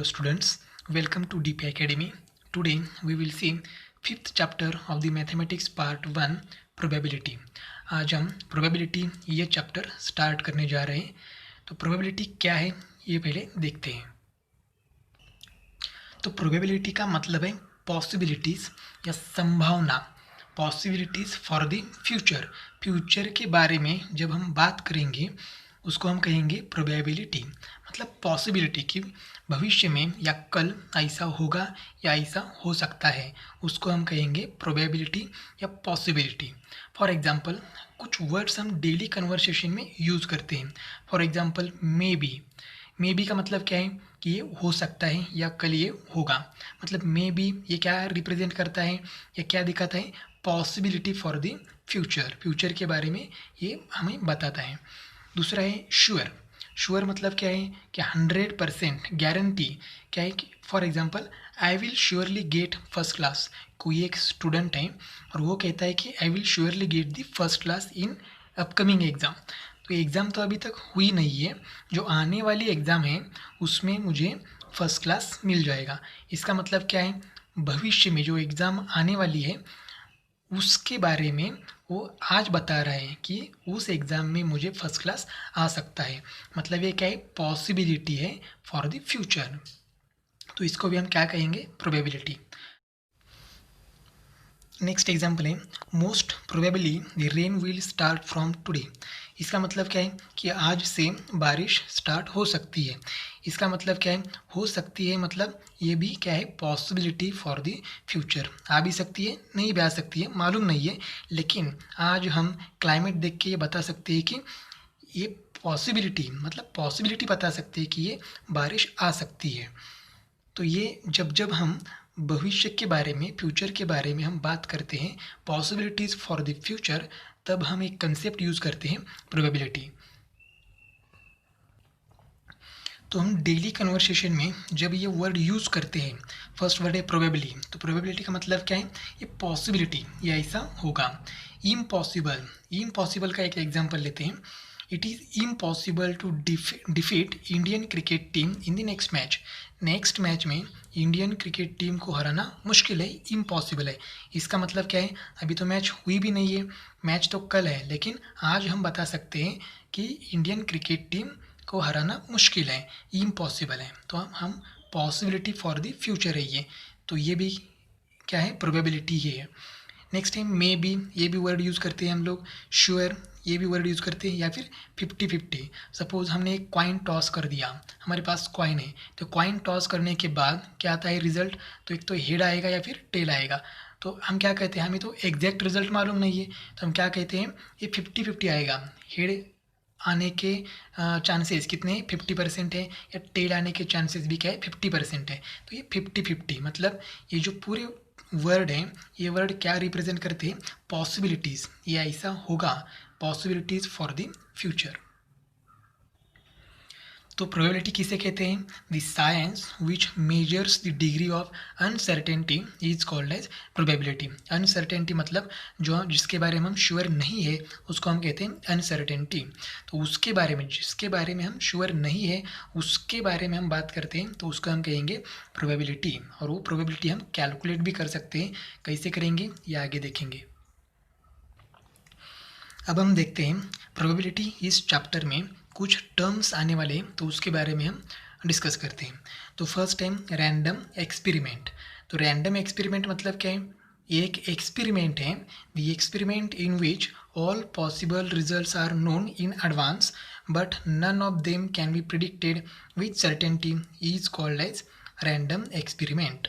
students, welcome to DP Academy. Today we will see fifth chapter of the mathematics part 1 probability. आज हम probability ये chapter start करने जा रहे हैं. तो probability क्या है ये पहले देखते हैं. तो probability का मतलब है possibilities या संभावना, possibilities for the future. Future के बारे में जब हम बात करेंगे उसको हम कहेंगे प्रोबेबिलिटी. मतलब पॉसिबिलिटी कि भविष्य में या कल ऐसा होगा या ऐसा हो सकता है, उसको हम कहेंगे प्रोबेबिलिटी या पॉसिबिलिटी. फॉर एग्जांपल कुछ वर्ड्स हम डेली कन्वर्सेशन में यूज़ करते हैं. फॉर एग्जांपल मे बी का मतलब क्या है कि ये हो सकता है या कल ये होगा. मतलब मे बी ये क्या रिप्रेजेंट करता है या क्या दिखाता है, पॉसिबिलिटी फॉर द फ्यूचर के बारे में ये हमें बताता है. दूसरा है श्योर मतलब क्या है कि 100% गारंटी. क्या है कि for example I will surely get first class. कोई एक स्टूडेंट है और वो कहता है कि I will surely get the first class in upcoming exam. तो एग्ज़ाम तो अभी तक हुई नहीं है, जो आने वाली एग्ज़ाम है उसमें मुझे फर्स्ट क्लास मिल जाएगा. इसका मतलब क्या है, भविष्य में जो एग्ज़ाम आने वाली है उसके बारे में वो आज बता रहा है कि उस एग्ज़ाम में मुझे फर्स्ट क्लास आ सकता है. मतलब ये क्या है, पॉसिबिलिटी है फॉर द फ्यूचर. तो इसको भी हम क्या कहेंगे, प्रोबेबिलिटी. नेक्स्ट एग्जाम्पल है most probably the rain will start from today. इसका मतलब क्या है कि आज से बारिश स्टार्ट हो सकती है. इसका मतलब क्या है, हो सकती है मतलब ये भी क्या है, पॉसिबिलिटी फॉर द फ्यूचर. आ भी सकती है, नहीं भी आ सकती है, मालूम नहीं है. लेकिन आज हम क्लाइमेट देख के ये बता सकते हैं कि ये पॉसिबिलिटी, मतलब पॉसिबिलिटी बता सकते हैं कि ये बारिश आ सकती है. तो ये जब हम भविष्य के बारे में, फ्यूचर के बारे में हम बात करते हैं, पॉसिबिलिटीज़ फॉर द फ्यूचर, तब हम एक कंसेप्ट यूज़ करते हैं प्रोबेबिलिटी. तो हम डेली कन्वर्सेशन में जब ये वर्ड यूज़ करते हैं, फर्स्ट वर्ड है प्रोबेबली. तो प्रोबेबिलिटी का मतलब क्या है, ये पॉसिबिलिटी, ये ऐसा होगा. इम्पॉसिबल का एक एग्जांपल लेते हैं. It is impossible to defeat Indian cricket team in the next match. Next match में इंडियन क्रिकेट टीम को हराना मुश्किल है, इम्पॉसिबल है. इसका मतलब क्या है, अभी तो मैच हुई भी नहीं है, मैच तो कल है, लेकिन आज हम बता सकते हैं कि इंडियन क्रिकेट टीम को हराना मुश्किल है, इम्पॉसिबल है. तो हम पॉसिबिलिटी फॉर द फ्यूचर है ये. तो ये भी क्या है, प्रोबेबिलिटी ही है. नेक्स्ट है मे बी. ये भी वर्ड यूज़ करते हैं हम लोग. श्योर ये भी वर्ड यूज़ करते हैं. या फिर 50-50. सपोज़ हमने एक कॉइन टॉस कर दिया, हमारे पास कॉइन है, तो कॉइन टॉस करने के बाद क्या आता है रिज़ल्ट, तो एक तो हेड आएगा या फिर टेल आएगा. तो हम क्या कहते हैं, हमें तो एग्जैक्ट रिजल्ट मालूम नहीं है, तो हम क्या कहते हैं, ये 50-50 आएगा. हेड आने के चांसेस कितने हैं, 50% है, या टेल आने के चांसेस भी क्या है, 50% है. तो ये 50-50 मतलब ये जो पूरे वर्ड हैं, ये वर्ड क्या रिप्रेजेंट करते हैं, पॉसिबिलिटीज़, ये ऐसा होगा, पॉसिबिलिटीज़ फॉर द फ्यूचर. तो प्रोबेबिलिटी किसे कहते हैं, the science which measures the degree of uncertainty is called as probability. Uncertainty मतलब जो जिसके बारे में हम श्योर नहीं है उसको हम कहते हैं अनसर्टेनिटी. तो उसके बारे में, जिसके बारे में हम श्योर नहीं है उसके बारे में हम बात करते हैं, तो उसको हम कहेंगे प्रोबेबिलिटी. और वो प्रोबेबिलिटी हम कैलकुलेट भी कर सकते हैं. कैसे करेंगे ये आगे देखेंगे. अब हम देखते हैं प्रोबेबिलिटी इस चैप्टर में कुछ टर्म्स आने वाले हैं, तो उसके बारे में हम डिस्कस करते हैं. तो फर्स्ट है रैंडम एक्सपेरिमेंट. तो रैंडम एक्सपेरिमेंट मतलब क्या है, एक एक्सपेरिमेंट है, the experiment in which all possible results are known in advance but none of them can be predicted with certainty is called as random experiment.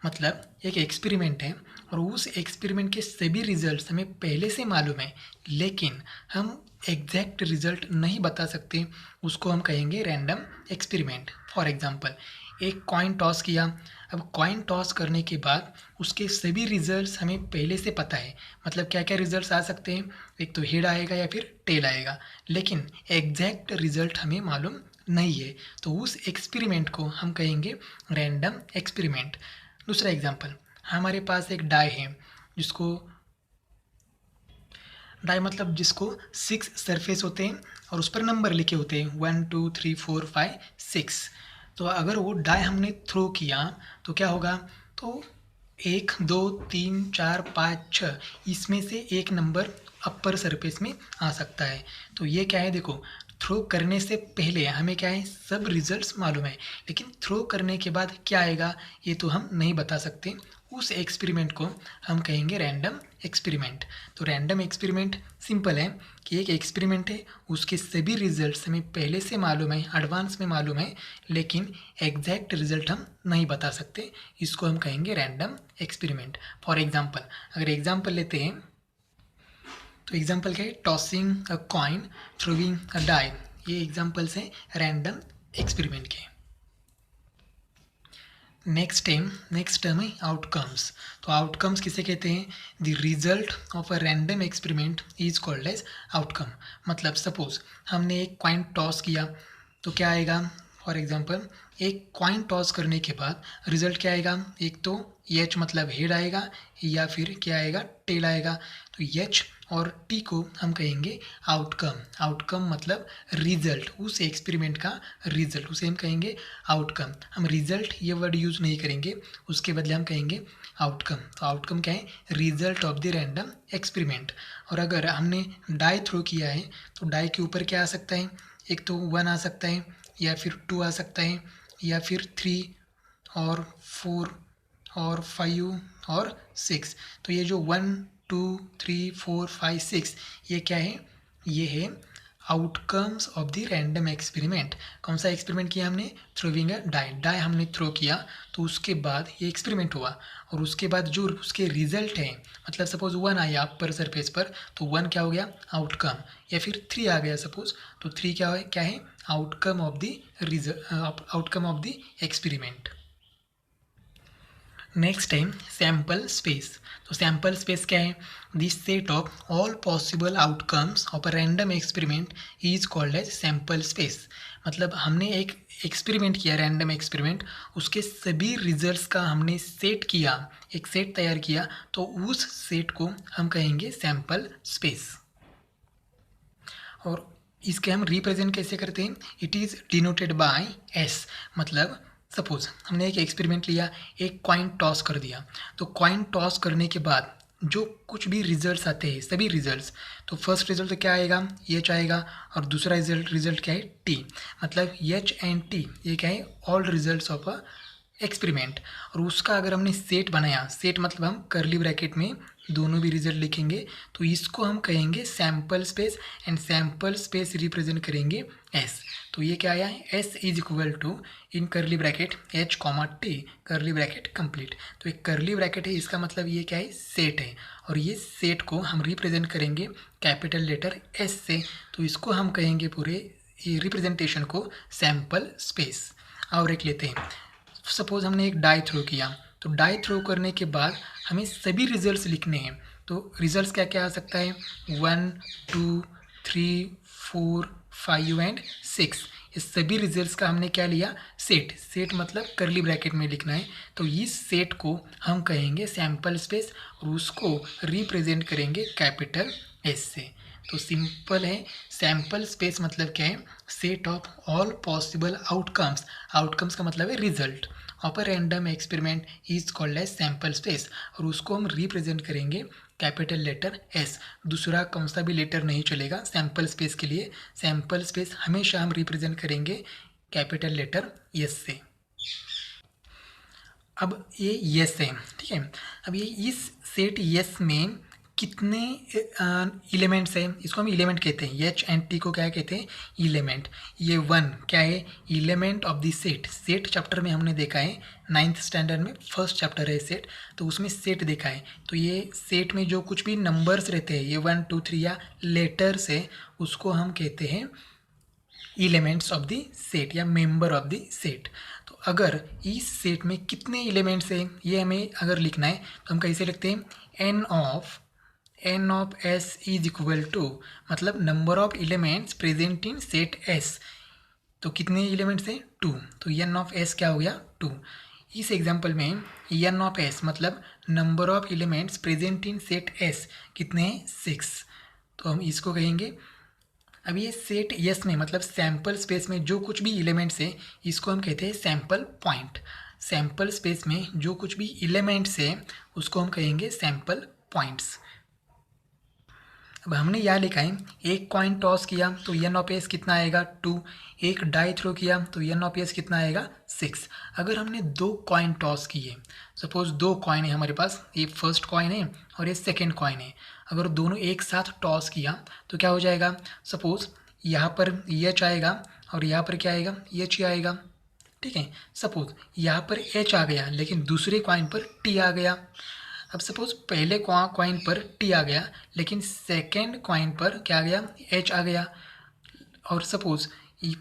मतलब एक experiment है और उस एक्सपेरिमेंट के सभी रिजल्ट्स हमें पहले से मालूम है, लेकिन हम एग्जैक्ट रिजल्ट नहीं बता सकते, उसको हम कहेंगे रैंडम एक्सपेरिमेंट. फॉर एग्जांपल एक कॉइन टॉस किया. अब कॉइन टॉस करने के बाद उसके सभी रिजल्ट्स हमें पहले से पता है. मतलब क्या क्या रिजल्ट्स आ सकते हैं, एक तो हेड आएगा या फिर टेल आएगा, लेकिन एग्जैक्ट रिजल्ट हमें मालूम नहीं है, तो उस एक्सपेरिमेंट को हम कहेंगे रैंडम एक्सपेरिमेंट. दूसरा एग्जांपल, हमारे पास एक डाई है, डाई मतलब जिसको 6 सरफेस होते हैं और उस पर नंबर लिखे होते हैं 1 2 3 4 5 6. तो अगर वो डाई हमने थ्रो किया तो क्या होगा, तो 1 2 3 4 5 6 इसमें से एक नंबर अपर सरफेस में आ सकता है। तो ये क्या है, देखो थ्रो करने से पहले हमें क्या है, सब रिजल्ट्स मालूम है, लेकिन थ्रो करने के बाद क्या आएगा ये तो हम नहीं बता सकते। उस एक्सपेरिमेंट को हम कहेंगे रैंडम एक्सपेरिमेंट। तो रैंडम एक्सपेरिमेंट सिंपल है कि एक एक्सपेरिमेंट है, उसके सभी रिजल्ट्स हमें पहले से मालूम है, एडवांस में मालूम है, लेकिन एग्जैक्ट रिजल्ट हम नहीं बता सकते। इसको हम कहेंगे रैंडम एक्सपेरिमेंट। फॉर एग्जाम्पल, अगर एग्जाम्पल लेते हैं तो एग्जाम्पल क्या है, tossing a coin, throwing a die, ये एग्जाम्पल्स हैं रैंडम एक्सपेरिमेंट के। नेक्स्ट टर्म है आउटकम्स। तो आउटकम्स किसे कहते हैं, the result of a random experiment is called as outcome. मतलब सपोज हमने एक कॉइन टॉस किया तो क्या आएगा, फॉर एग्जांपल एक कॉइन टॉस करने के बाद रिजल्ट क्या आएगा, एक तो एच मतलब हेड आएगा या फिर क्या आएगा, टेल आएगा। तो एच और टी को हम कहेंगे आउटकम। आउटकम मतलब रिजल्ट, उस एक्सपेरिमेंट का रिजल्ट, उसे हम कहेंगे आउटकम। हम रिजल्ट ये वर्ड यूज़ नहीं करेंगे, उसके बदले हम कहेंगे आउटकम। तो आउटकम क्या है, result of the random experiment. और अगर हमने डाई थ्रो किया है तो डाई के ऊपर क्या आ सकता है, एक तो 1 आ सकता है या फिर 2 आ सकता है या फिर 3 और 4 और 5 और 6। तो ये जो 1 2 3 4 5 6 ये क्या है, ये है outcomes of the random experiment. कौन सा एक्सपेरिमेंट किया हमने, थ्रोइंग अ डाई हमने थ्रो किया तो उसके बाद ये एक्सपेरिमेंट हुआ, और उसके बाद जो उसके रिजल्ट है, मतलब सपोज 1 आया अपर सरफेस पर तो 1 क्या हो गया आउटकम, या फिर 3 आ गया सपोज तो 3 क्या है outcome of the outcome of the experiment. Next है सैम्पल स्पेस। तो सैम्पल स्पेस क्या है, this set of all possible outcomes of a random experiment is called as sample space. मतलब हमने एक एक्सपेरिमेंट किया, रैंडम एक्सपेरिमेंट, उसके सभी रिजल्ट्स का हमने सेट किया, एक सेट तैयार किया, तो उस सेट को हम कहेंगे सैम्पल स्पेस। और इसके हम रिप्रेजेंट कैसे करते हैं, it is denoted by S. मतलब सपोज हमने एक एक्सपेरिमेंट लिया, एक कॉइन टॉस कर दिया, तो कॉइन टॉस करने के बाद जो कुछ भी रिजल्ट्स आते हैं, सभी रिजल्ट्स, तो फर्स्ट रिजल्ट तो क्या आएगा, एच आएगा, और दूसरा रिजल्ट क्या है, टी। मतलब एच एंड टी ये क्या है, all results of a experiment. और उसका अगर हमने सेट बनाया, सेट मतलब हम करली ब्रैकेट में दोनों भी रिजल्ट लिखेंगे, तो इसको हम कहेंगे sample space, and sample space represent करेंगे एस। तो ये क्या आया है, S is equal to in curly bracket H comma T, curly bracket complete. तो एक करली ब्रैकेट है, इसका मतलब ये क्या है, सेट है, और ये सेट को हम रिप्रेजेंट करेंगे कैपिटल लेटर एस से, तो इसको हम कहेंगे पूरे ये रिप्रेजेंटेशन को सैम्पल स्पेस। और एक लेते हैं, सपोज हमने एक डाई थ्रो किया, तो डाई थ्रो करने के बाद हमें सभी रिजल्ट्स लिखने हैं। तो रिजल्ट्स क्या क्या आ सकता है, 1 2 3 4 5 एंड 6, ये सभी रिजल्ट्स का हमने क्या लिया, सेट। सेट मतलब करली ब्रैकेट में लिखना है, तो इस सेट को हम कहेंगे सैम्पल स्पेस, और उसको रिप्रेजेंट करेंगे कैपिटल एस से। तो सिंपल है, सैम्पल स्पेस मतलब क्या है, set of all possible outcomes. Outcomes का मतलब है result of a random experiment is called as sample space, और उसको हम रिप्रेजेंट करेंगे कैपिटल लेटर एस। दूसरा कौन सा भी लेटर नहीं चलेगा सैम्पल स्पेस के लिए, सैम्पल स्पेस हमेशा हम रिप्रेजेंट करेंगे कैपिटल लेटर एस से। अब ये यस है, ठीक है। अब ये इस सेट यस में कितने एलिमेंट्स हैं, इसको हम एलिमेंट कहते हैं, एच एंड टी को क्या कहते हैं, एलिमेंट। ये 1 क्या है, element of the set. Set chapter में हमने देखा है, 9th स्टैंडर्ड में फर्स्ट चैप्टर है सेट, तो उसमें सेट देखा है। तो ये सेट में जो कुछ भी नंबर्स रहते हैं, ये 1 2 3 या लेटर्स है, उसको हम कहते हैं एलिमेंट्स ऑफ द सेट या मेंबर ऑफ द सेट। तो अगर इस सेट में कितने एलिमेंट्स हैं ये हमें अगर लिखना है तो हम कैसे लिखते हैं, N of S is equal to, मतलब number of elements present in set S. तो कितने एलिमेंट्स हैं, 2, तो एन ऑफ एस क्या हो गया, 2। इस एग्जाम्पल में एन ऑफ एस मतलब number of elements present in set S कितने हैं, 6। तो हम इसको कहेंगे अब ये सेट यस में मतलब सैंपल स्पेस में जो कुछ भी एलिमेंट्स है इसको हम कहते हैं सैंपल पॉइंट। सैंपल स्पेस में जो कुछ भी एलिमेंट्स है उसको हम कहेंगे सैंपल पॉइंट्स। अब हमने यहाँ लिखा है एक कॉइन टॉस किया तो एन ऑफ एस कितना आएगा 2, एक डाई थ्रो किया तो एन ऑफ एस कितना आएगा 6। अगर हमने 2 कॉइन टॉस किए, सपोज 2 कॉइन है हमारे पास, ये फर्स्ट कॉइन है और ये सेकेंड कॉइन है, अगर दोनों एक साथ टॉस किया तो क्या हो जाएगा, सपोज यहाँ पर एच आएगा और यहाँ पर क्या आएगा, एच ही आएगा। ठीक है, सपोज यहाँ पर एच आ गया लेकिन दूसरे कॉइन पर टी आ गया। अब सपोज पहले कॉइन पर टी आ गया लेकिन सेकेंड कॉइन पर क्या आ गया, एच आ गया। और सपोज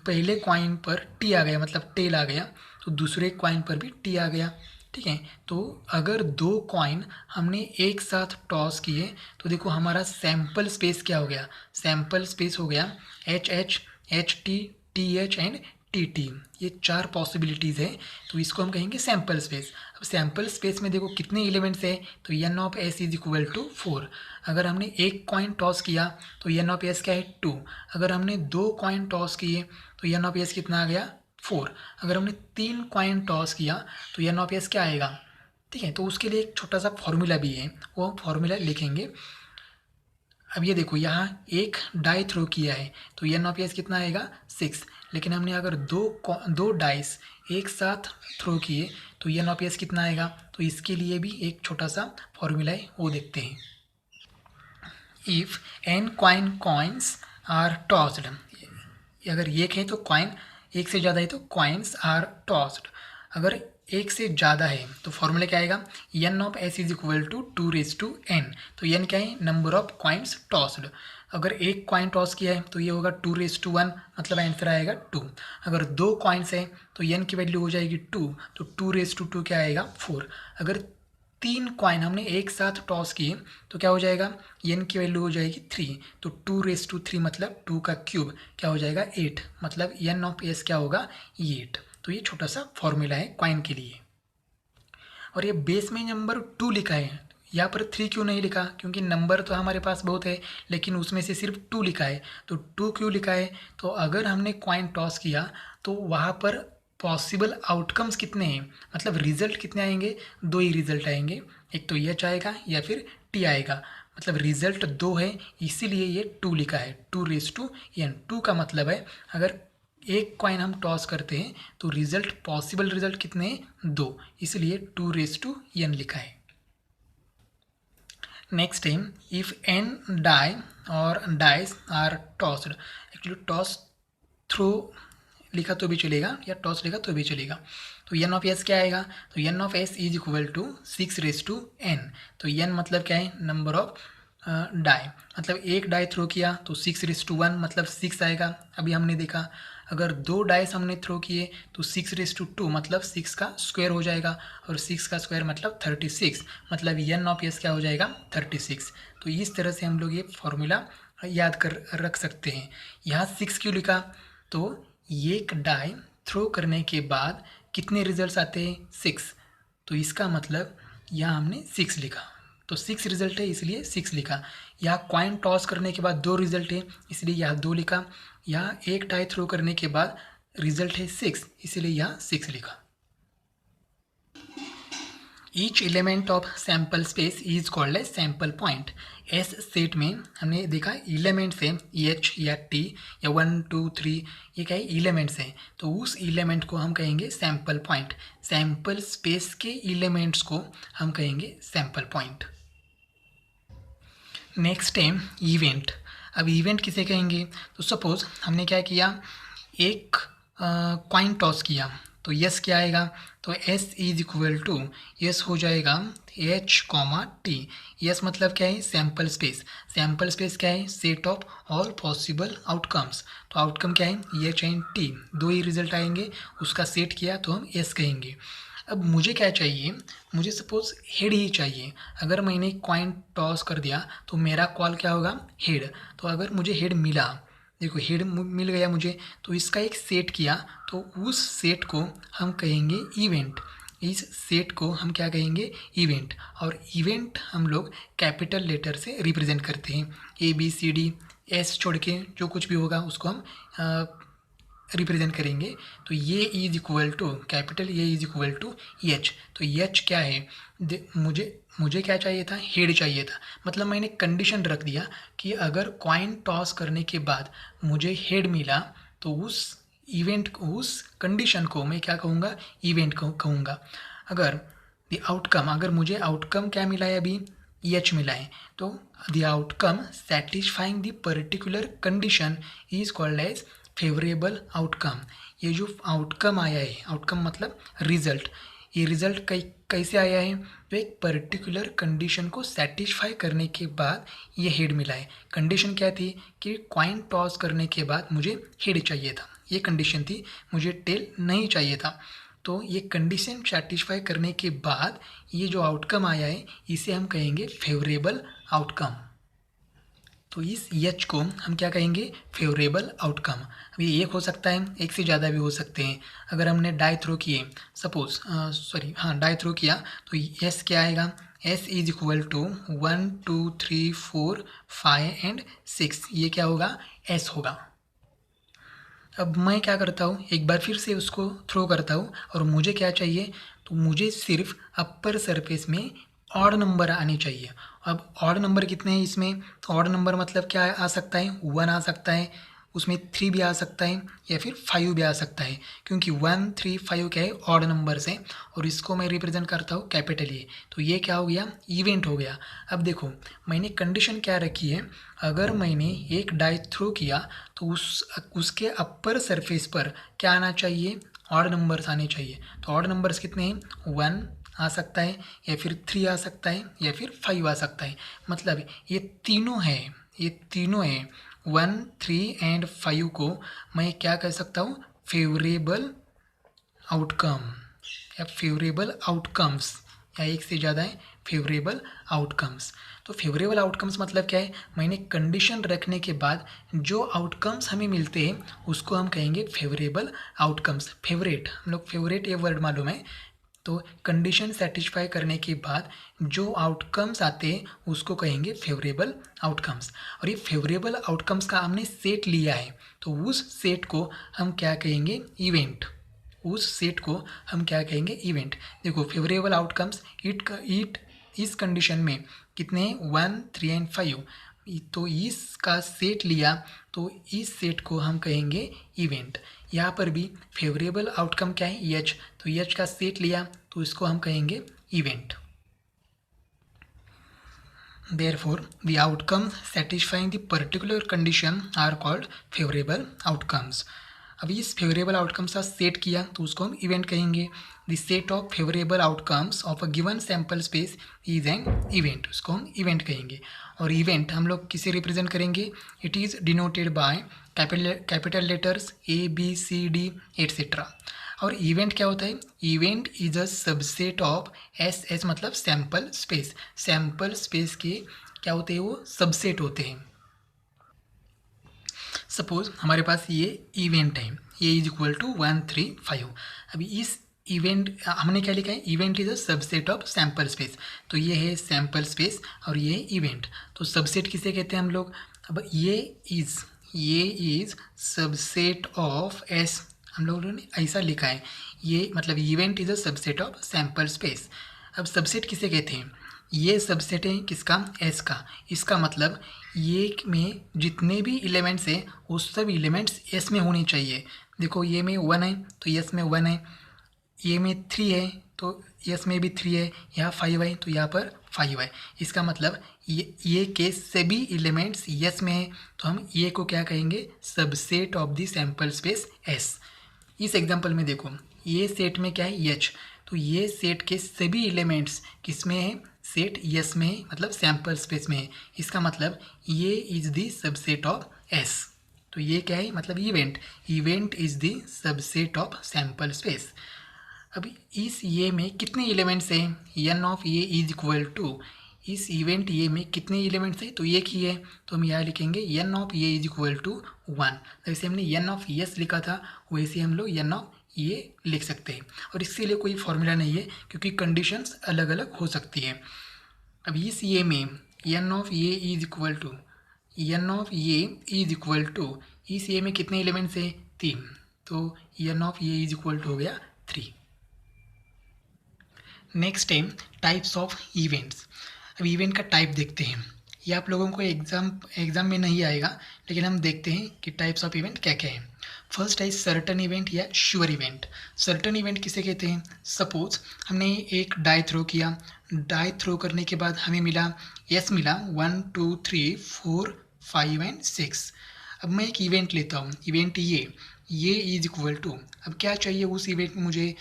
पहले कॉइन पर टी आ गया मतलब टेल आ गया तो दूसरे कॉइन पर भी टी आ गया। ठीक है, तो अगर 2 कॉइन हमने एक साथ टॉस किए तो देखो हमारा सैंपल स्पेस क्या हो गया, सैंपल स्पेस हो गया H H, H T, T H and T T. ये 4 पॉसिबिलिटीज़ है तो इसको हम कहेंगे सैंपल स्पेस। अब सैंपल स्पेस में देखो कितने एलिमेंट्स है तो n of S is equal to 4। अगर हमने एक कॉइन टॉस किया तो एन ऑफ एस क्या है 2। अगर हमने 2 कॉइन टॉस किए तो एन ऑफ एस कितना आ गया 4। अगर हमने 3 कॉइन टॉस किया तो एन ऑफ एस क्या आएगा। ठीक है, तो उसके लिए एक छोटा सा फॉर्मूला भी है, वो फॉर्मूला लिखेंगे। अब ये देखो यहाँ एक डाई थ्रो किया है तो एन ऑफ एस कितना आएगा 6, लेकिन हमने अगर दो डाइस एक साथ थ्रो किए तो एन ऑफ एस कितना आएगा। तो इसके लिए भी एक छोटा सा फॉर्मूला है, वो देखते हैं। If n coins are tossed, अगर एक है तो कॉइन, एक से ज़्यादा है तो कॉइन्स आर टॉस्ड। अगर एक से ज़्यादा है तो फॉर्मूला क्या आएगा, n of S is equal to 2⁻n। तो एन क्या है, नंबर ऑफ कॉइन्स टॉस्ड। अगर एक कॉइन टॉस किया है तो ये होगा 2⁻1 मतलब आंसर आएगा 2। अगर 2 कॉइन्स है तो एन की वैल्यू हो जाएगी 2 तो 2⁻2 क्या आएगा 4। अगर 3 कॉइन हमने एक साथ टॉस किए तो क्या हो जाएगा, एन की वैल्यू हो जाएगी 3 तो 2⁻3 मतलब 2 का क्यूब क्या हो जाएगा 8, मतलब एन ऑफ एस क्या होगा 8। तो ये छोटा सा फॉर्मूला है कॉइन के लिए। और ये बेस में नंबर 2 लिखा है, यहाँ पर 3 क्यों नहीं लिखा, क्योंकि नंबर तो हमारे पास बहुत है लेकिन उसमें से सिर्फ 2 लिखा है। तो 2 क्यों लिखा है, तो अगर हमने कॉइन टॉस किया तो वहाँ पर पॉसिबल आउटकम्स कितने हैं, मतलब रिजल्ट कितने आएंगे, 2 ही रिजल्ट आएंगे, एक तो एच आएगा या फिर टी आएगा, मतलब रिजल्ट 2 है इसीलिए ये 2 लिखा है। 2⁻n, 2 का मतलब है अगर एक कॉइन हम टॉस करते हैं तो रिजल्ट, पॉसिबल रिजल्ट कितने हैं 2, इसलिए 2⁻n लिखा है। Next time if an die or dice are tossed, actually toss throw लिखा तो भी चलेगा या टॉस लिखा तो भी चलेगा। तो एन ऑफ एस क्या आएगा, तो n of S is equal to 6⁻n। तो एन मतलब क्या है, नंबर ऑफ डाई, मतलब एक डाई थ्रो किया तो 6⁻1 मतलब 6 आएगा। अभी हमने देखा अगर 2 डाइस हमने थ्रो किए तो 6⁻2 मतलब 6 का स्क्वायर हो जाएगा और 6 का स्क्वायर मतलब 36, मतलब एन ऑफ एस क्या हो जाएगा 36। तो इस तरह से हम लोग ये फॉर्मूला याद कर रख सकते हैं। यहाँ 6 क्यों लिखा, तो एक डाई थ्रो करने के बाद कितने रिजल्ट्स आते हैं 6, तो इसका मतलब यहाँ हमने 6 लिखा, तो 6 रिजल्ट है इसलिए 6 लिखा। यहाँ कॉइन टॉस करने के बाद 2 रिजल्ट है इसलिए यहाँ 2 लिखा। यहाँ एक डाई थ्रो करने के बाद रिजल्ट है 6 इसलिए यहाँ 6 लिखा। Each element of sample space is called a sample point. S set में हमने देखा एलिमेंट्स है एच या टी या 1 2 3, ये क्या है एलिमेंट्स हैं, तो उस एलिमेंट को हम कहेंगे सैंपल पॉइंट। सैंपल स्पेस के एलिमेंट्स को हम कहेंगे sample point. Next time event. अब इवेंट किसे कहेंगे, तो सपोज हमने क्या किया, एक कॉइन टॉस किया तो यस क्या आएगा, तो S is equal to S हो जाएगा एच कॉमा टी। यस मतलब क्या है, सैंपल स्पेस। सैंपल स्पेस क्या है, set of all possible outcomes. तो आउटकम क्या है H and T, 2 he result आएंगे, उसका सेट किया तो हम यस कहेंगे। अब मुझे क्या चाहिए, मुझे सपोज हेड ही चाहिए। अगर मैंने कॉइन टॉस कर दिया तो मेरा कॉल क्या होगा हेड। तो अगर मुझे हेड मिला, देखो हेड मिल गया मुझे, तो इसका एक सेट किया तो उस सेट को हम कहेंगे इवेंट। इस सेट को हम क्या कहेंगे इवेंट। और इवेंट हम लोग कैपिटल लेटर से रिप्रेजेंट करते हैं, ABCD एस छोड़ के जो कुछ भी होगा उसको हम रिप्रेजेंट करेंगे। तो ये इज इक्वल टू कैपिटल ये इज इक्वल टू एच। तो एच क्या है, मुझे क्या चाहिए था, हेड चाहिए था। मतलब मैंने कंडीशन रख दिया कि अगर कॉइन टॉस करने के बाद मुझे हेड मिला तो उस इवेंट उस कंडीशन को मैं क्या कहूँगा, इवेंट को कहूँगा। अगर मुझे आउटकम क्या मिला है अभी, एच मिला है, तो the outcome satisfying the particular condition is called as favourable outcome. ये जो आउटकम आया है, आउटकम मतलब रिजल्ट, ये रिजल्ट कैसे आया है, तो एक पर्टिकुलर कंडीशन को सेटिस्फाई करने के बाद ये हेड मिला है। कंडीशन क्या थी कि कॉइन टॉस करने के बाद मुझे हेड चाहिए था, ये कंडीशन थी, मुझे टेल नहीं चाहिए था। तो ये कंडीशन सेटिस्फाई करने के बाद ये जो आउटकम आया है इसे हम कहेंगे फेवरेबल आउटकम। तो इस एच को हम क्या कहेंगे, फेवरेबल आउटकम। अब ये एक हो सकता है, एक से ज़्यादा भी हो सकते हैं। अगर हमने डाई थ्रो किए डाई थ्रो किया तो एस क्या आएगा, S is equal to 1 2 3 4 5 and 6, ये क्या होगा, एस होगा। अब मैं क्या करता हूँ, एक बार फिर से उसको थ्रो करता हूँ और मुझे क्या चाहिए, तो मुझे सिर्फ अपर सरफेस में ऑड नंबर आने चाहिए। अब ऑड नंबर कितने हैं इसमें, तो ऑड नंबर मतलब क्या आ सकता है, 1 आ सकता है, उसमें 3 भी आ सकता है या फिर 5 भी आ सकता है, क्योंकि 1 3 5 क्या है, ऑड नंबर्स है और इसको मैं रिप्रेजेंट करता हूँ कैपिटल ए। तो ये क्या हो गया, इवेंट हो गया। अब देखो मैंने कंडीशन क्या रखी है, अगर मैंने एक डाई थ्रो किया तो उसके अपर सरफेस पर क्या आना चाहिए, ऑड नंबर्स आने चाहिए। तो ऑड नंबर्स कितने हैं, 1 आ सकता है या फिर 3 आ सकता है या फिर 5 आ सकता है। मतलब ये तीनों है, 1 3 एंड 5 को मैं क्या कह सकता हूँ, फेवरेबल आउटकम या फेवरेबल आउटकम्स, या एक से ज़्यादा है फेवरेबल आउटकम्स। तो फेवरेबल आउटकम्स मतलब क्या है, मैंने कंडीशन रखने के बाद जो आउटकम्स हमें मिलते हैं उसको हम कहेंगे फेवरेबल आउटकम्स। फेवरेट, हम लोग फेवरेट ये वर्ड मालूम है। तो कंडीशन सेटिस्फाई करने के बाद जो आउटकम्स आते हैं उसको कहेंगे फेवरेबल आउटकम्स। और ये फेवरेबल आउटकम्स का हमने सेट लिया है, तो उस सेट को हम क्या कहेंगे, इवेंट। उस सेट को हम क्या कहेंगे, इवेंट। देखो फेवरेबल आउटकम्स इट इस कंडीशन में कितने, 1 3 एंड 5, तो इसका सेट लिया तो इस सेट को हम कहेंगे इवेंट। यहाँ पर भी फेवरेबल आउटकम क्या है, एच, तो एच का सेट लिया तो इसको हम कहेंगे event. Therefore, the outcomes satisfying the particular condition are called favorable outcomes. अभी इस फेवरेबल आउटकम्स का सेट किया तो उसको हम इवेंट कहेंगे। The set of favourable outcomes of a given sample space is an event, उसको हम इवेंट कहेंगे। और इवेंट हम लोग किसे रिप्रेजेंट करेंगे, it is denoted by capital letters ABCD etcetera. और इवेंट क्या होता है, event is a subset of S मतलब सैम्पल स्पेस। सैम्पल स्पेस के क्या होते हैं, वो सबसेट होते हैं। सपोज हमारे पास ये इवेंट है, ये इज इक्वल टू 1 3 5। अभी इस इवेंट हमने क्या लिखा है, event is a subset of sample space. तो ये है सैम्पल स्पेस और ये है इवेंट। तो सबसेट किसे कहते हैं हम लोग, अब ये इज सबसेट ऑफ एस, हम लोगों ने ऐसा लिखा है, ये मतलब event is a subset of sample space. अब सबसेट किसे कहते हैं, ये सबसेट है किसका, एस का। इसका मतलब ये में जितने भी एलिमेंट्स हैं वो सब एलिमेंट्स एस में होने चाहिए। देखो ये में 1 है तो एस में 1 है, ये में 3 है तो एस में भी 3 है, यहाँ 5 है तो यहाँ पर 5 है। इसका मतलब ये के सभी एलिमेंट्स एस में है, तो हम ये को क्या कहेंगे, subset of the sample space S. इस एग्जांपल में देखो ये सेट में क्या है, एच, तो ये सेट के सभी एलिमेंट्स किस में है, सेट एस में है, मतलब सैम्पल स्पेस में है। इसका मतलब ये is the subset of S. तो ये क्या है, मतलब event is the subset of sample space. अभी इस ये में कितने एलिमेंट्स हैं, N of E is equal to, इस इवेंट ये में कितने एलिमेंट्स हैं, तो एक ही है, तो हम यहाँ लिखेंगे N of E is equal to 1। जैसे हमने एन ऑफ एस लिखा था वैसे हम लोग एन ऑफ ये लिख सकते हैं। और इसके लिए कोई फॉर्मूला नहीं है क्योंकि कंडीशंस अलग अलग हो सकती है। अब इस ये में n of E is equal to, n of A is equal to, इस ए में कितने एलिमेंट्स है? 3, तो n of A is equal to हो गया 3। नेक्स्ट है टाइप्स ऑफ इवेंट्स। अब इवेंट का टाइप देखते हैं। ये आप लोगों को एग्जाम में नहीं आएगा, लेकिन हम देखते हैं कि टाइप्स ऑफ इवेंट क्या क्या है। फर्स्ट है सर्टन इवेंट या श्योर इवेंट। सर्टन इवेंट किसे कहते हैं? सपोज हमने एक डाई थ्रो किया, डाई थ्रो करने के बाद हमें मिला यस मिला 1 2 3 4 5 एंड 6। अब मैं एक इवेंट लेता हूँ, इवेंट ये इज इक्वल टू, अब क्या चाहिए उस इवेंट में मुझे?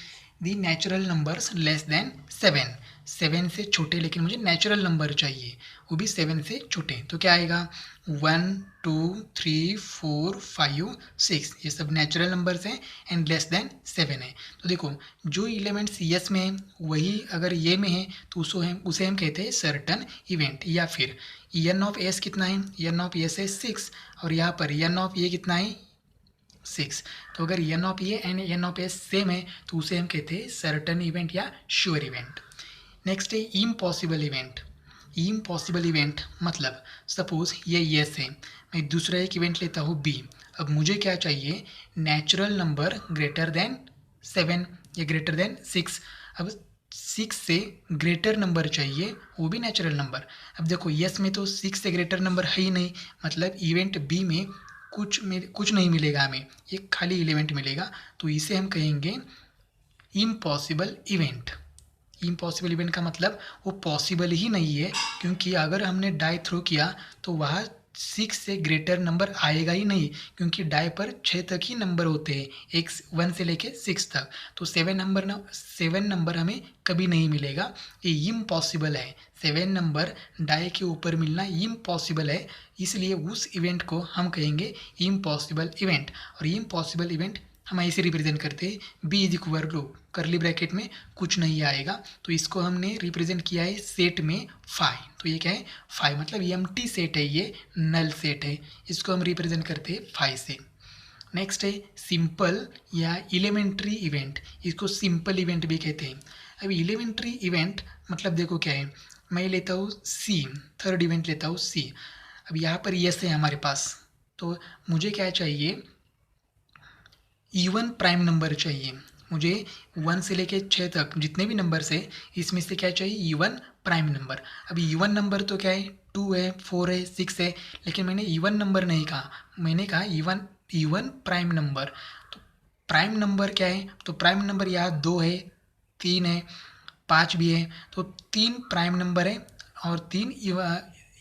The natural numbers less than 7, 7 से छोटे, लेकिन मुझे नेचुरल नंबर चाहिए, वो भी 7 से छोटे। तो क्या आएगा? 1 2 3 4 5 6, ये सब नेचुरल नंबर्स हैं एंड लेस देन 7 है। तो देखो जो एलिमेंट्स यस में है वही अगर ये में है तो उसे हम कहते हैं सर्टन इवेंट। या फिर एन ऑफ एस कितना है? एन ऑफ एस है 6, और यहाँ पर एन ऑफ ये कितना है? 6। तो अगर n of A and n of S same है तो उसे हम कहते हैं सर्टन इवेंट या श्योर इवेंट। नेक्स्ट है इम्पॉसिबल इवेंट। इम्पॉसिबल इवेंट मतलब सपोज ये यस है, मैं दूसरा एक इवेंट लेता हूँ बी। अब मुझे क्या चाहिए? नेचुरल नंबर ग्रेटर देन 7 या ग्रेटर देन 6। अब 6 से ग्रेटर नंबर चाहिए, वो भी नेचुरल नंबर। अब देखो यस में तो 6 से ग्रेटर नंबर है ही नहीं, मतलब इवेंट बी में कुछ नहीं मिलेगा, हमें एक खाली एलिमेंट मिलेगा, तो इसे हम कहेंगे इम्पॉसिबल इवेंट। इम्पॉसिबल इवेंट का मतलब वो पॉसिबल ही नहीं है, क्योंकि अगर हमने डाई थ्रो किया तो वहाँ 6 से ग्रेटर नंबर आएगा ही नहीं, क्योंकि डाई पर 6 तक ही नंबर होते हैं, 1 से लेके 6 तक। तो 7 नंबर हमें कभी नहीं मिलेगा, ये इम्पॉसिबल है। 7 नंबर डाई के ऊपर मिलना इम्पॉसिबल है, इसलिए उस इवेंट को हम कहेंगे इम्पॉसिबल इवेंट। और इम्पॉसिबल इवेंट हम ऐसे रिप्रेजेंट करते हैं, B is equal to curly bracket में कुछ नहीं आएगा, तो इसको हमने रिप्रेजेंट किया है सेट में 5। तो ये क्या है? 5 मतलब एम्प्टी सेट है, ये नल सेट है, इसको हम रिप्रेजेंट करते हैं 5 से। नेक्स्ट है सिंपल या एलिमेंट्री इवेंट, इसको सिंपल इवेंट भी कहते हैं। अब एलिमेंट्री इवेंट मतलब देखो क्या है, मैं लेता हूँ सी, थर्ड इवेंट लेता हूँ सी। अब यहाँ पर यस है हमारे पास, तो मुझे क्या चाहिए? इवन प्राइम नंबर चाहिए मुझे। 1 से लेके 6 तक जितने भी नंबर्स है इसमें से क्या चाहिए? Even prime number. अब इवन नंबर तो क्या है? 2 है, 4 है, 6 है, लेकिन मैंने इवन नंबर नहीं कहा, मैंने कहा इवन प्राइम नंबर। तो प्राइम नंबर क्या है? तो प्राइम नंबर यहाँ 2 है, 3 है, 5 भी है, तो 3 प्राइम नंबर है और 3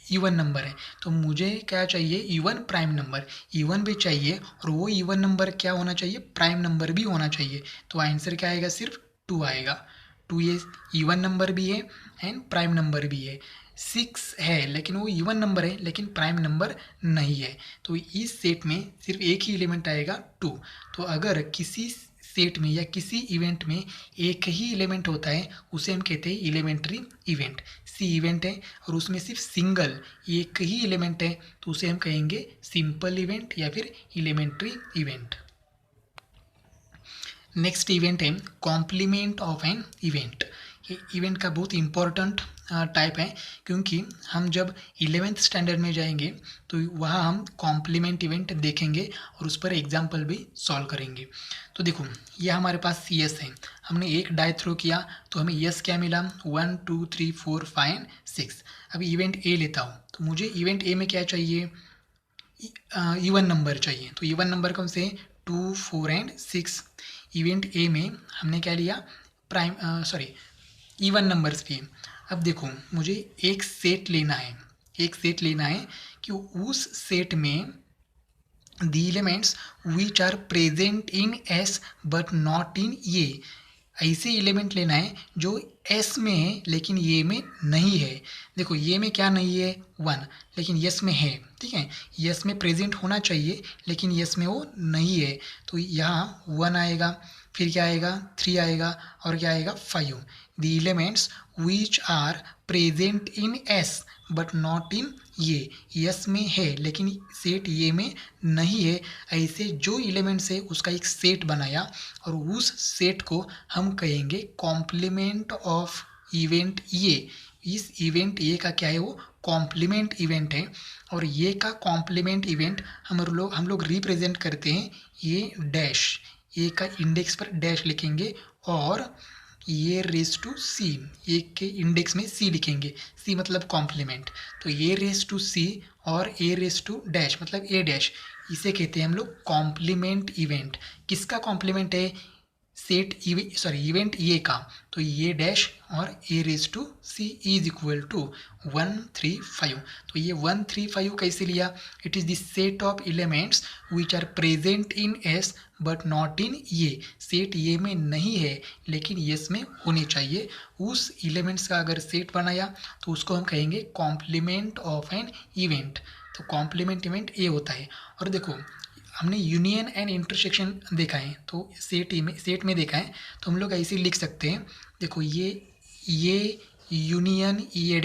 इवन नंबर है। तो मुझे क्या चाहिए? इवन प्राइम नंबर, इवन भी चाहिए और वो इवन नंबर क्या होना चाहिए? प्राइम नंबर भी होना चाहिए। तो आंसर क्या आएगा? सिर्फ 2 आएगा। 2 ये इवन नंबर भी है एंड प्राइम नंबर भी है। 6 है लेकिन वो इवन नंबर है लेकिन प्राइम नंबर नहीं है, तो इस सेट में सिर्फ एक ही एलिमेंट आएगा 2। तो अगर किसी सेट में या किसी इवेंट में एक ही एलिमेंट होता है उसे हम कहते हैं एलिमेंट्री इवेंट। सी इवेंट है और उसमें सिर्फ सिंगल एक ही एलिमेंट है तो उसे हम कहेंगे सिंपल इवेंट या फिर एलिमेंट्री इवेंट। नेक्स्ट इवेंट है कॉम्प्लीमेंट ऑफ एन इवेंट। ये इवेंट का बहुत इंपॉर्टेंट टाइप है, क्योंकि हम जब 11th स्टैंडर्ड में जाएंगे तो वहाँ हम कॉम्प्लीमेंट इवेंट देखेंगे और उस पर एग्जाम्पल भी सॉल्व करेंगे। तो देखो ये हमारे पास यस है, हमने एक डाई थ्रो किया तो हमें यस क्या मिला? 1 2 3 4 5 एंड 6। अभी इवेंट ए लेता हूँ तो मुझे इवेंट ए में क्या चाहिए? इवन नंबर चाहिए। तो इवन नंबर कौन से? 2 4 एंड 6। इवेंट ए में हमने क्या लिया? इवन नंबर्स लिए। अब देखो मुझे एक सेट लेना है, एक सेट लेना है कि उस सेट में the elements which are present in S but not in A. ऐसे एलिमेंट लेना है जो एस में है लेकिन ये में नहीं है। देखो ये में क्या नहीं है? 1, लेकिन यस में है, ठीक है, यस में प्रेजेंट होना चाहिए लेकिन यस में वो नहीं है, तो यहाँ 1 आएगा, फिर क्या आएगा? 3 आएगा और क्या आएगा? 5। The elements which are present in S but not in E, S में है लेकिन सेट ये में नहीं है। ऐसे जो एलिमेंट्स है उसका एक सेट बनाया और उस सेट को हम कहेंगे कॉम्प्लीमेंट ऑफ इवेंट ये। इस इवेंट ए का क्या है? वो कॉम्प्लीमेंट इवेंट है और ये का कॉम्प्लीमेंट इवेंट हम लोग रिप्रेजेंट करते हैं ये डैश, ये का इंडेक्स पर डैश लिखेंगे और ये रेस टू सी, ये के इंडेक्स में सी लिखेंगे, सी मतलब कॉम्प्लीमेंट, तो ये रेस टू सी और ए रेस टू डैश मतलब ए डैश, इसे कहते हैं हम लोग कॉम्प्लीमेंट इवेंट। किसका कॉम्प्लीमेंट है? इवेंट ये का, तो A dash or A raise to C is equal to 135। तो ये 135 कैसे लिया? It is the set of elements which are present in S but not in A. Set ये में नहीं है लेकिन यस में होने चाहिए, उस एलिमेंट्स का अगर सेट बनाया तो उसको हम कहेंगे कॉम्प्लीमेंट ऑफ एन इवेंट। तो कॉम्प्लीमेंट इवेंट ये होता है। और देखो हमने यूनियन एंड इंटरसेक्शन देखा है, तो सेट में देखा है, तो हम लोग ऐसे लिख सकते हैं। देखो ये यूनियन ए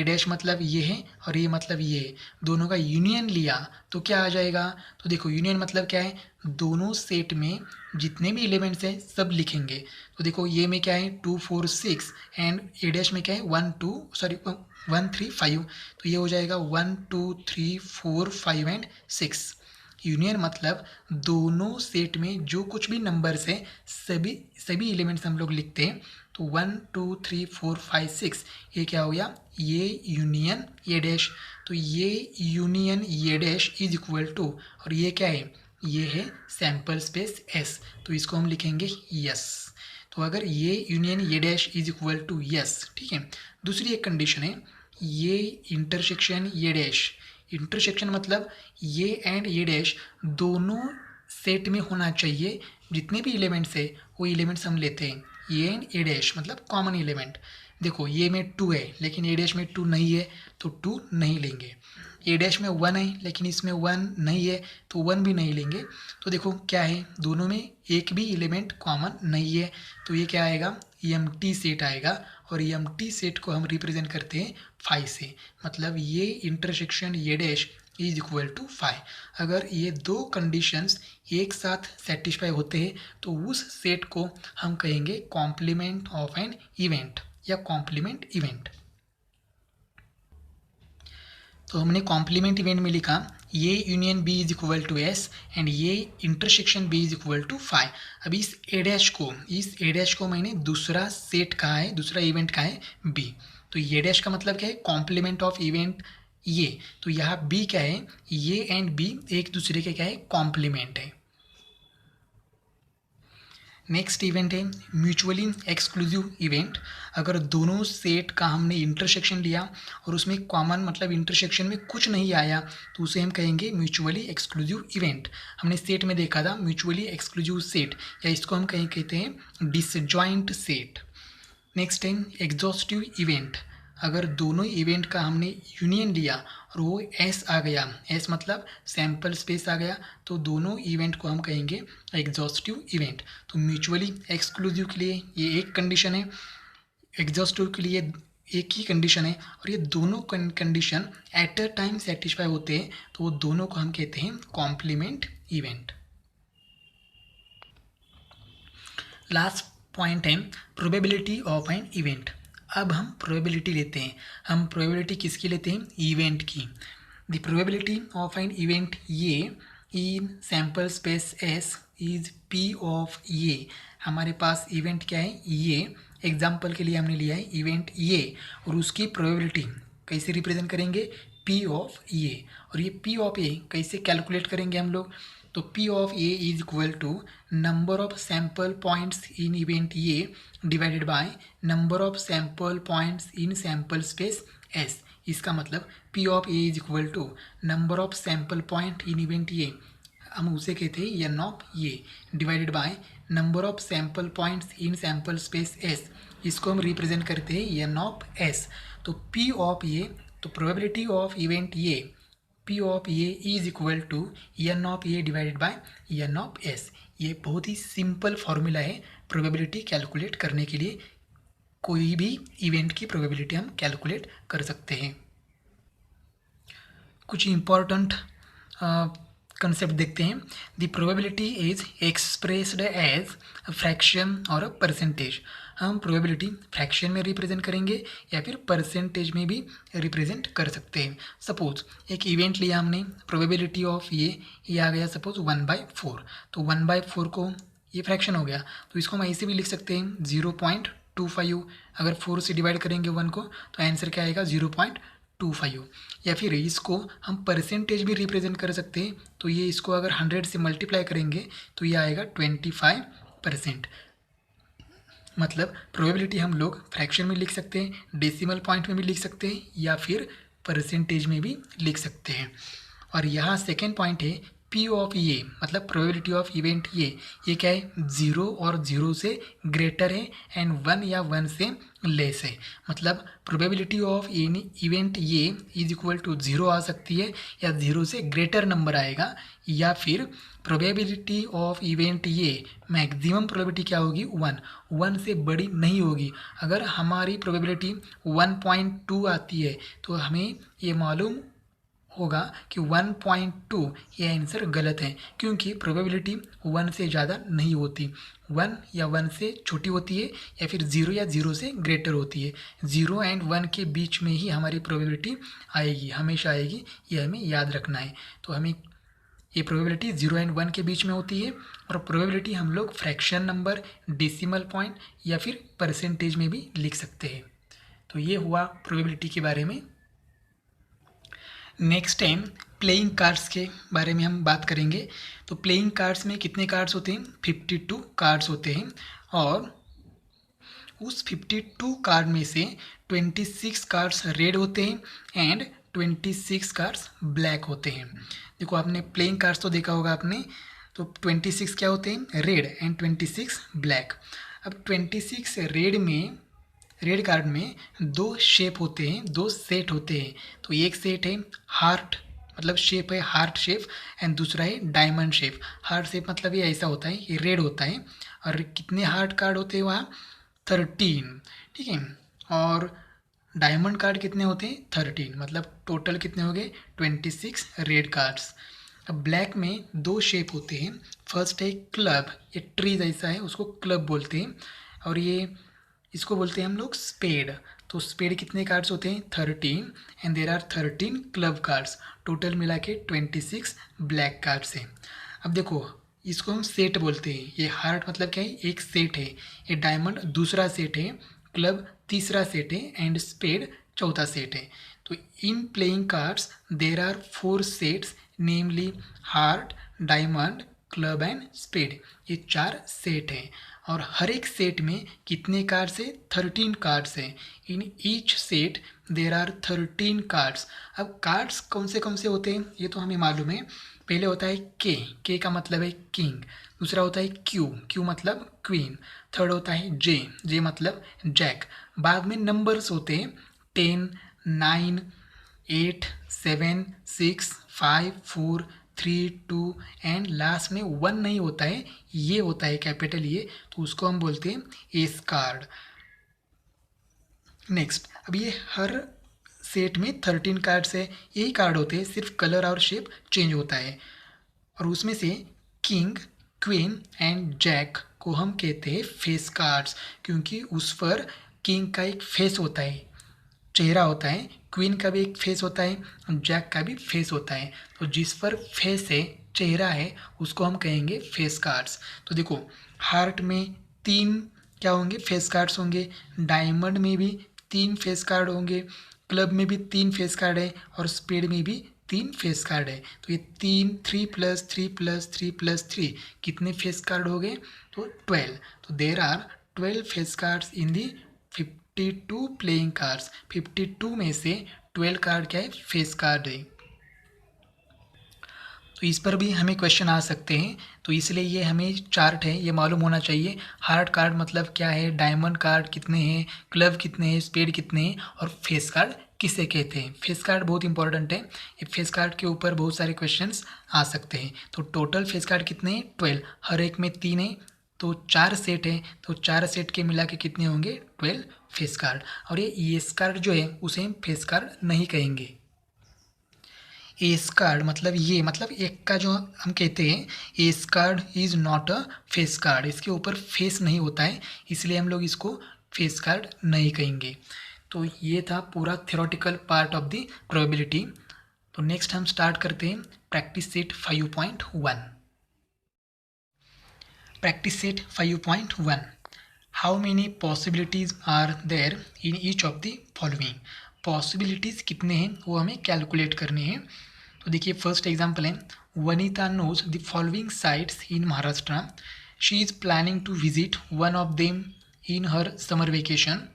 डैश मतलब ये है और ये मतलब ये है, दोनों का यूनियन लिया तो क्या आ जाएगा? तो देखो यूनियन मतलब क्या है? दोनों सेट में जितने भी एलिमेंट्स हैं सब लिखेंगे। तो देखो ये में क्या है 2 4 6 एंड ए डैश में क्या है 1 3 5, तो ये हो जाएगा 1 2 3 4 5 एंड 6। यूनियन मतलब दोनों सेट में जो कुछ भी नंबर्स हैं सभी एलिमेंट्स हम लोग लिखते हैं। तो 1 2 3 4 5 6 ये क्या हो गया? ये यूनियन ये डैश। तो ये union E dash is equal to, और ये क्या है? ये है सैम्पल स्पेस एस, तो इसको हम लिखेंगे यस। तो अगर E union E dash is equal to S, ठीक है। दूसरी एक कंडीशन है, ये इंटरसेक्शन ये डैश, इंटरसेक्शन मतलब ये एंड ये डैश दोनों सेट में होना चाहिए। जितने भी एलिमेंट्स है वो एलिमेंट्स हम लेते हैं, ये एंड ए डैश मतलब कॉमन एलिमेंट। देखो ये में 2 है लेकिन ए डैश में 2 नहीं है तो 2 नहीं लेंगे। ए डैश में 1 है लेकिन इसमें 1 नहीं है तो 1 भी नहीं लेंगे। तो देखो क्या है, दोनों में एक भी एलिमेंट कॉमन नहीं है, तो ये क्या आएगा? एम्प्टी सेट आएगा, और एम्प्टी सेट को हम रिप्रेजेंट करते हैं 5 से, मतलब ये इंटरसेक्शन ये डैश इज इक्वल टू 5। अगर ये दो कंडीशंस एक साथ सेटिस्फाई होते हैं तो उस सेट को हम कहेंगे कॉम्प्लीमेंट ऑफ एन इवेंट या कॉम्प्लीमेंट इवेंट। तो हमने कॉम्प्लीमेंट इवेंट में लिखा A union B is equal to S and A intersection B is equal to 5। अब इस ए डैश को मैंने दूसरा सेट कहा है, दूसरा इवेंट कहा है बी। तो ये डैश का मतलब क्या है? कॉम्प्लीमेंट ऑफ इवेंट ये। तो यहाँ बी क्या है? ये एंड बी एक दूसरे के क्या है? कॉम्प्लीमेंट है। नेक्स्ट इवेंट है म्यूचुअली एक्सक्लूसिव इवेंट। अगर दोनों सेट का हमने इंटरसेक्शन लिया और उसमें कॉमन मतलब इंटरसेक्शन में कुछ नहीं आया तो उसे हम कहेंगे म्यूचुअली एक्सक्लूसिव इवेंट। हमने सेट में देखा था म्यूचुअली एक्सक्लूसिव सेट, या इसको हम कहीं कहते हैं डिसजॉइंट सेट। नेक्स्ट है एग्जॉस्टिव इवेंट। अगर दोनों इवेंट का हमने यूनियन लिया और वो एस आ गया, एस मतलब सैम्पल स्पेस आ गया, तो दोनों इवेंट को हम कहेंगे एग्जॉस्टिव इवेंट। तो म्यूचुअली एक्सक्लूसिव के लिए ये एक कंडीशन है, एग्जॉस्टिव के लिए एक ही कंडीशन है, और ये दोनों condition at a time satisfy होते हैं तो वो दोनों को हम कहते हैं कॉम्प्लीमेंट इवेंट। लास्ट पॉइंट है प्रोबेबिलिटी ऑफ एन इवेंट। अब हम प्रोबेबिलिटी लेते हैं। हम प्रोबेबिलिटी किसकी लेते हैं? इवेंट की। The probability of an event A in sample space S is P of A. हमारे पास इवेंट क्या है? ये। एग्जाम्पल के लिए हमने लिया है इवेंट ये, और उसकी प्रोबेबिलिटी कैसे रिप्रेजेंट करेंगे? पी ऑफ ये। और ये पी ऑफ ए कैसे कैलकुलेट करेंगे हम लोग? तो P of A is equal to number of sample points in event A divided by number of sample points in sample space S। इसका मतलब P of A is equal to number of sample point in event A, हम उसे कहते हैं N of A, divided by number of sample points in sample space S। इसको हम represent करते हैं N ऑफ S। तो P ऑफ A, तो प्रोबेबिलिटी ऑफ इवेंट ये P of A is equal to n of A divided by n of S. ये बहुत ही सिंपल फॉर्मूला है प्रोबेबिलिटी कैलकुलेट करने के लिए। कोई भी इवेंट की प्रोबेबिलिटी हम कैलकुलेट कर सकते हैं। कुछ इम्पॉर्टेंट कंसेप्ट देखते हैं। The probability is expressed as a fraction or a percentage. हम प्रोबेबिलिटी फ्रैक्शन में रिप्रेजेंट करेंगे या फिर परसेंटेज में भी रिप्रेजेंट कर सकते हैं। सपोज एक इवेंट लिया हमने, प्रोबेबिलिटी ऑफ ये आ गया सपोज 1/4, तो 1/4 को ये फ्रैक्शन हो गया, तो इसको हम ऐसे भी लिख सकते हैं 0.25। अगर 4 से डिवाइड करेंगे 1 को तो आंसर क्या आएगा 0.25। या फिर इसको हम परसेंटेज भी रिप्रेजेंट कर सकते हैं, तो ये इसको अगर 100 से मल्टीप्लाई करेंगे तो ये आएगा 25%। मतलब प्रोबेबिलिटी हम लोग फ्रैक्शन में लिख सकते हैं, डेसिमल पॉइंट में भी लिख सकते हैं या फिर परसेंटेज में भी लिख सकते हैं। और यहाँ सेकेंड पॉइंट है पी ऑफ ये, मतलब प्रोबेबिलिटी ऑफ इवेंट ये क्या है, 0 और 0 से ग्रेटर है एंड 1 या 1 से लेस है। मतलब प्रोबेबिलिटी ऑफ एनी इवेंट ये इज इक्वल टू 0 आ सकती है या 0 से ग्रेटर नंबर आएगा, या फिर प्रोबेबिलिटी ऑफ इवेंट ये मैक्सिमम प्रोबेबिलिटी क्या होगी 1 से बड़ी नहीं होगी। अगर हमारी प्रोबेबिलिटी 1.2 आती है तो हमें ये मालूम होगा कि 1.2 ये आंसर गलत है, क्योंकि प्रोबेबिलिटी 1 से ज़्यादा नहीं होती, 1 या 1 से छोटी होती है या फिर 0 या 0 से ग्रेटर होती है। 0 एंड 1 के बीच में ही हमारी प्रोबेबिलिटी आएगी, हमेशा आएगी, ये हमें याद रखना है। तो हमें ये प्रोबेबिलिटी 0 एंड 1 के बीच में होती है, और प्रोबेबिलिटी हम लोग फ्रैक्शन नंबर, डेसिमल पॉइंट या फिर परसेंटेज में भी लिख सकते हैं। तो ये हुआ प्रोबेबिलिटी के बारे में। नेक्स्ट टाइम प्लेइंग कार्ड्स के बारे में हम बात करेंगे। तो प्लेइंग कार्ड्स में कितने कार्ड्स होते हैं, 52 कार्ड्स होते हैं, और उस 52 कार्ड में से 26 कार्ड्स रेड होते हैं एंड 26 कार्ड्स ब्लैक होते हैं। देखो आपने प्लेइंग कार्ड्स तो देखा होगा आपने, तो 26 क्या होते हैं, रेड एंड 26 ब्लैक। अब 26 रेड कार्ड में 2 शेप होते हैं, 2 सेट होते हैं। तो एक सेट है हार्ट, मतलब शेप है हार्ट शेप, एंड दूसरा है डायमंड शेप। हार्ट शेप मतलब ये ऐसा होता है, ये रेड होता है, और कितने हार्ट कार्ड होते हैं वहाँ 13, ठीक है। और डायमंड कार्ड कितने होते हैं 13, मतलब टोटल कितने हो गए 26 रेड कार्ड्स। अब ब्लैक में 2 शेप होते हैं, फर्स्ट है क्लब, ये ट्री जैसा है, उसको क्लब बोलते हैं, और ये इसको बोलते हैं हम लोग स्पेड। तो स्पेड कितने कार्ड्स होते हैं 13, and there are 13 club cards, total मिला के 26 ब्लैक कार्ड्स हैं। अब देखो इसको हम सेट बोलते हैं, ये हार्ट मतलब क्या है, एक सेट है, ये डायमंड दूसरा सेट है, क्लब तीसरा सेट है, एंड स्पेड चौथा सेट है। तो in playing cards there are 4 sets, namely heart, diamond, club and spade, ये 4 सेट हैं। और हर एक सेट में कितने कार्ड्स है 13 कार्ड्स हैं। In each set there are 13 cards. अब कार्ड्स कौन से होते हैं ये तो हमें मालूम है। पहले होता है के का मतलब है किंग, दूसरा होता है क्यू मतलब क्वीन, थर्ड होता है जे मतलब जैक। बाद में नंबर्स होते हैं 10, 9, 8, 7, 6, 5, 4, 3, 2 एंड लास्ट में 1 नहीं होता है, ये होता है कैपिटल ये, तो उसको हम बोलते हैं एस कार्ड। नेक्स्ट, अब ये हर सेट में 13 कार्ड्स है, यही कार्ड होते हैं, सिर्फ कलर और शेप चेंज होता है। और उसमें से किंग, क्वीन एंड जैक को हम कहते हैं फेस कार्ड्स, क्योंकि उस पर किंग का एक फेस होता है, चेहरा होता है, क्वीन का भी एक फेस होता है, जैक का भी फेस होता है। तो जिस पर फेस है, चेहरा है, उसको हम कहेंगे फेस कार्ड्स। तो देखो हार्ट में 3 क्या होंगे फेस कार्ड्स होंगे, डायमंड में भी 3 फेस कार्ड होंगे, क्लब में भी 3 फेस कार्ड है, और स्पेड में भी 3 फेस कार्ड है। तो ये 3 + 3 + 3 + 3 कितने फेस कार्ड हो गए, तो 12। तो there are 12 face cards in the 52 playing cards. 52 में से 12 कार्ड क्या है, फेस कार्ड है। तो इस पर भी हमें क्वेश्चन आ सकते हैं, तो इसलिए ये हमें चार्ट है ये मालूम होना चाहिए। हार्ट कार्ड मतलब क्या है, डायमंड कार्ड कितने हैं, क्लब कितने हैं, स्पेड कितने हैं, और फेस कार्ड किसे कहते हैं। फेस कार्ड बहुत इंपॉर्टेंट है, ये फेस कार्ड के ऊपर बहुत सारे क्वेश्चंस आ सकते हैं। तो टोटल फेस कार्ड कितने हैं 12, हर एक में 3 है, तो 4 सेट है, तो 4 सेट के मिला के कितने होंगे 12 फेस कार्ड। और ये एस कार्ड जो है उसे हम फेस कार्ड नहीं कहेंगे। एस कार्ड मतलब ये मतलब एक का जो हम कहते हैं S card is not a face card, इसके ऊपर फेस नहीं होता है, इसलिए हम लोग इसको फेस कार्ड नहीं कहेंगे। तो ये था पूरा theoretical part of the probability. तो नेक्स्ट हम स्टार्ट करते हैं practice set 5.1। Practice set 5.1, how many possibilities are there in each of the following. Possibilities कितने हैं वो हमें कैलकुलेट करने हैं। तो देखिए फर्स्ट एग्जांपल है, Vanita knows the following sites in Maharashtra, she is planning to visit one of them in her summer vacation.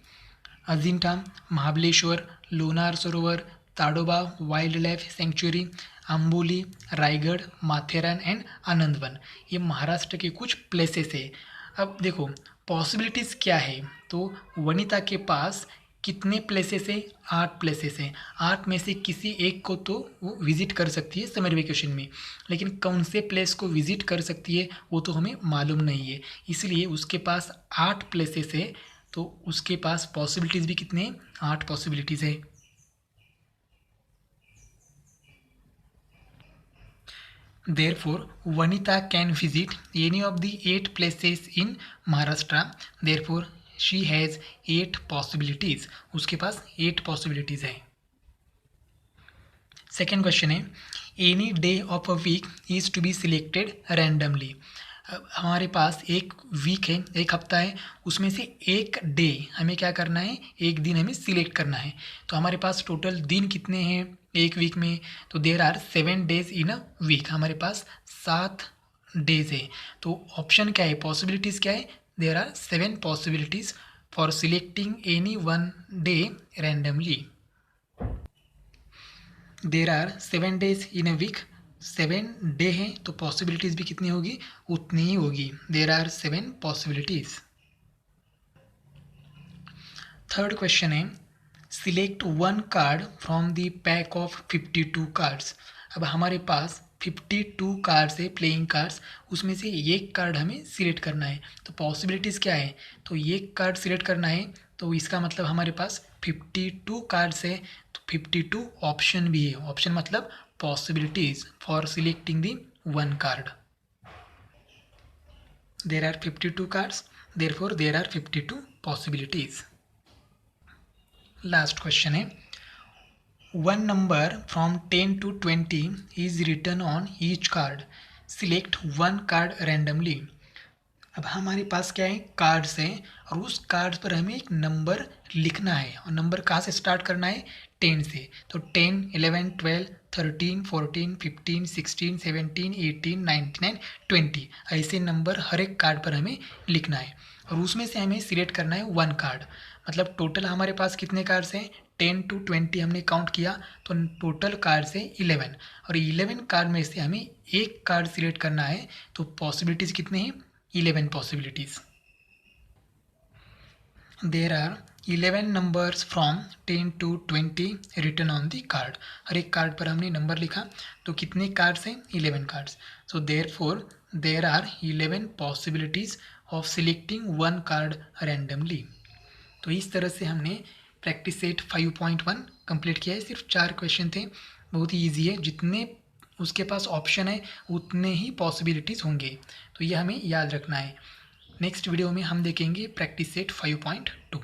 Ajintha, Mahabaleshwar, Lonar Sarovar, Tadoba wildlife sanctuary, Amboli, Raigad, Matheran and Anandwan, ये महाराष्ट्र के कुछ प्लेसेस है। अब देखो पॉसिबिलिटीज़ क्या है, तो वनिता के पास कितने प्लेसेस है, 8 प्लेसेस हैं। 8 में से किसी एक को तो वो विज़िट कर सकती है समर वेकेशन में, लेकिन कौन से प्लेस को विज़िट कर सकती है वो तो हमें मालूम नहीं है, इसलिए उसके पास 8 प्लेसेस है, तो उसके पास पॉसिबिलिटीज़ भी कितने हैं, 8 पॉसिबिलिटीज़ है। Therefore, Vanita can visit any of the 8 places in Maharashtra. Therefore, she has 8 possibilities. उसके पास 8 possibilities है। सेकेंड क्वेश्चन है, any day of a week is to be selected randomly. हमारे पास एक वीक है, एक हफ्ता है, उसमें से एक डे हमें क्या करना है, एक दिन हमें सिलेक्ट करना है। तो हमारे पास टोटल दिन कितने हैं एक वीक में, तो there are 7 days in a week, हमारे पास 7 डेज है। तो ऑप्शन क्या है, पॉसिबिलिटीज़ क्या है, there are 7 possibilities for selecting any one day randomly. There are 7 days in a week, 7 day हैं तो पॉसिबिलिटीज़ भी कितनी होगी, उतनी ही होगी। There are 7 possibilities. Third question है, select one card from the pack of 52 cards. अब हमारे पास 52 कार्ड्स है प्लेइंग कार्ड्स, उसमें से एक कार्ड हमें सिलेक्ट करना है। तो पॉसिबिलिटीज़ क्या है, तो एक कार्ड सिलेक्ट करना है, तो इसका मतलब हमारे पास 52 कार्ड्स है, तो 52 ऑप्शन भी है। ऑप्शन मतलब possibilities for selecting the one card. There are 52 cards, therefore there are 52 possibilities. Last question है, one number from 10 to 20 is written on each card, select one card randomly. अब हमारे पास क्या है, कार्ड्स हैं और उस कार्ड पर हमें एक नंबर लिखना है, और नंबर कहाँ से स्टार्ट करना है, 10 से। तो 10, 11, 12, 13, 14, 15, 16, 17, 18, 19 20, ऐसे नंबर हर एक कार्ड पर हमें लिखना है, और उसमें से हमें सिलेक्ट करना है वन कार्ड। मतलब टोटल हमारे पास कितने कार्ड्स हैं, 10 to 20 हमने काउंट किया, तो टोटल कार्ड्स है 11, और 11 कार्ड में से हमें एक कार्ड सिलेक्ट करना है। तो पॉसिबिलिटीज़ कितने हैं, 11 possibilities. There are 11 numbers from 10 to 20 written on the card. हर एक कार्ड पर हमने नंबर लिखा, तो कितने कार्ड्स हैं, 11 cards. So therefore there are 11 possibilities of selecting one card randomly. तो इस तरह से हमने प्रैक्टिस सेट 5.1 कंप्लीट किया है। सिर्फ 4 क्वेश्चन थे, बहुत ही ईजी है, जितने उसके पास ऑप्शन है उतने ही पॉसिबिलिटीज़ होंगे, तो ये हमें याद रखना है। नेक्स्ट वीडियो में हम देखेंगे प्रैक्टिस सेट 5.2।